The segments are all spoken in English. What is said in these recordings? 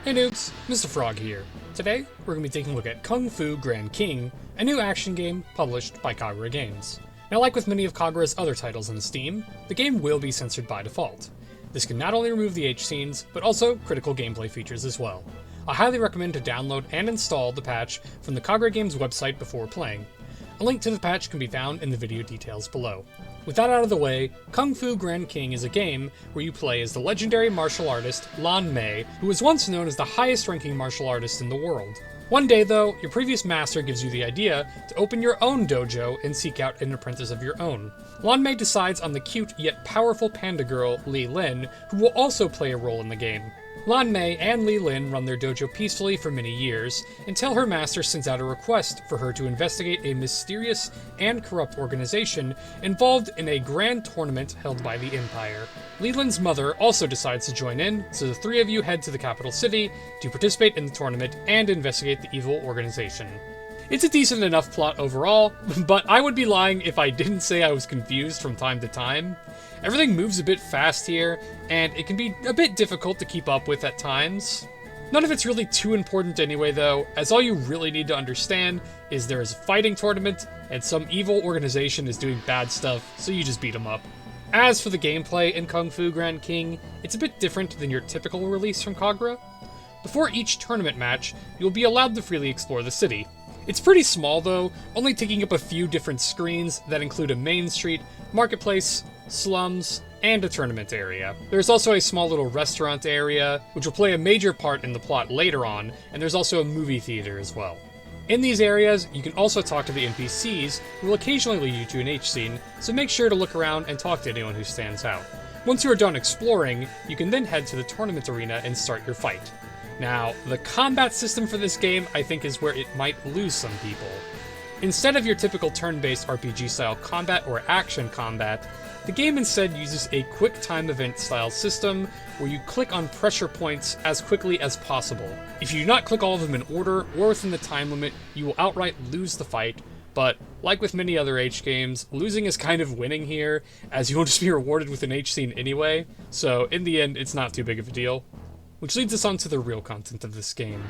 Hey noobs, Mr. Frog here. Today, we're going to be taking a look at Kung Fu Grand King, a new action game published by Kagura Games. Now, like with many of Kagura's other titles on Steam, the game will be censored by default. This can not only remove the H scenes, but also critical gameplay features as well. I highly recommend to download and install the patch from the Kagura Games website before playing. A link to the patch can be found in the video details below. With that out of the way, Kung Fu Grand King is a game where you play as the legendary martial artist Lan Mei, who was once known as the highest ranking martial artist in the world. One day though, your previous master gives you the idea to open your own dojo and seek out an apprentice of your own. Lan Mei decides on the cute yet powerful panda girl Li Lin, who will also play a role in the game. Lan Mei and Li Lin run their dojo peacefully for many years, until her master sends out a request for her to investigate a mysterious and corrupt organization involved in a grand tournament held by the Empire. Li Lin's mother also decides to join in, so the three of you head to the capital city to participate in the tournament and investigate the evil organization. It's a decent enough plot overall, but I would be lying if I didn't say I was confused from time to time. Everything moves a bit fast here, and it can be a bit difficult to keep up with at times. None of it's really too important anyway though, as all you really need to understand is there is a fighting tournament, and some evil organization is doing bad stuff, so you just beat them up. As for the gameplay in Kung Fu Grand King, it's a bit different than your typical release from Kagura. Before each tournament match, you'll be allowed to freely explore the city. It's pretty small though, only taking up a few different screens that include a main street, marketplace, slums, and a tournament area. There's also a small little restaurant area, which will play a major part in the plot later on, and there's also a movie theater as well. In these areas, you can also talk to the NPCs, who will occasionally lead you to an H scene, so make sure to look around and talk to anyone who stands out. Once you are done exploring, you can then head to the tournament arena and start your fight. Now, the combat system for this game, I think, is where it might lose some people. Instead of your typical turn-based RPG-style combat or action combat, the game instead uses a quick time event style system where you click on pressure points as quickly as possible. If you do not click all of them in order or within the time limit, you will outright lose the fight, but like with many other H games, losing is kind of winning here, as you will just be rewarded with an H scene anyway, so in the end it's not too big of a deal. Which leads us on to the real content of this game,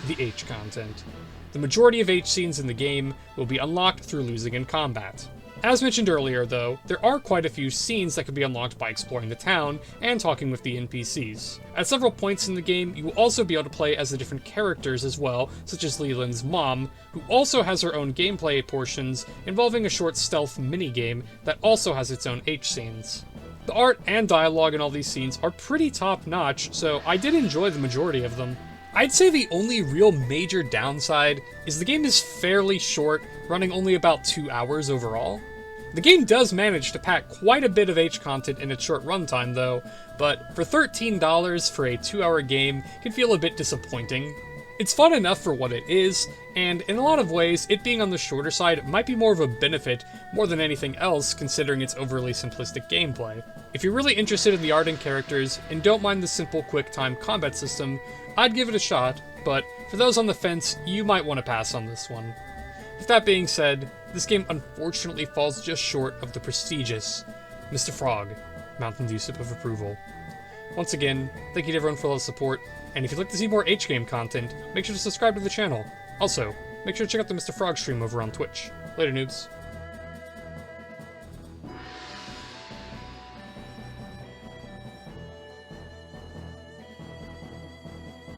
the H content. The majority of H scenes in the game will be unlocked through losing in combat. As mentioned earlier though, there are quite a few scenes that can be unlocked by exploring the town and talking with the NPCs. At several points in the game, you will also be able to play as the different characters as well, such as Li Lin's mom, who also has her own gameplay portions involving a short stealth minigame that also has its own H scenes. The art and dialogue in all these scenes are pretty top-notch, so I did enjoy the majority of them. I'd say the only real major downside is the game is fairly short, running only about 2 hours overall. The game does manage to pack quite a bit of H content in its short runtime though, but for $13 for a 2-hour game can feel a bit disappointing. It's fun enough for what it is, and in a lot of ways, it being on the shorter side might be more of a benefit more than anything else considering its overly simplistic gameplay. If you're really interested in the art and characters, and don't mind the simple quick-time combat system, I'd give it a shot, but for those on the fence, you might want to pass on this one. With that being said, this game unfortunately falls just short of the prestigious Mr. Frog Mountain Dew sip of approval. Once again, thank you to everyone for all the support, and if you'd like to see more H-game content, make sure to subscribe to the channel. Also, make sure to check out the Mr. Frog stream over on Twitch. Later, noobs.